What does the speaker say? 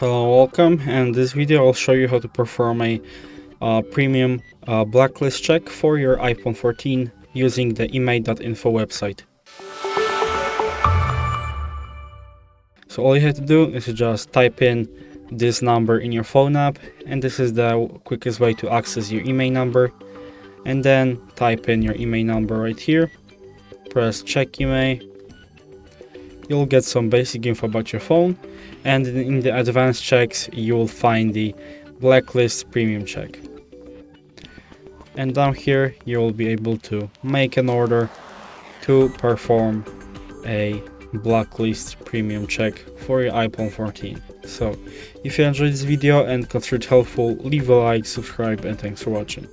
Hello, welcome. And in this video I'll show you how to perform a premium blacklist check for your iPhone 14 using the IMEI.info website. So all you have to do is just type in this number in your phone app, and this is the quickest way to access your IMEI number. And then type in your IMEI number right here, press check IMEI. You'll get some basic info about your phone, and in the advanced checks you will find the blacklist premium check. And down here you will be able to make an order to perform a blacklist premium check for your iPhone 14. So if you enjoyed this video and considered it helpful, leave a like, subscribe, and thanks for watching.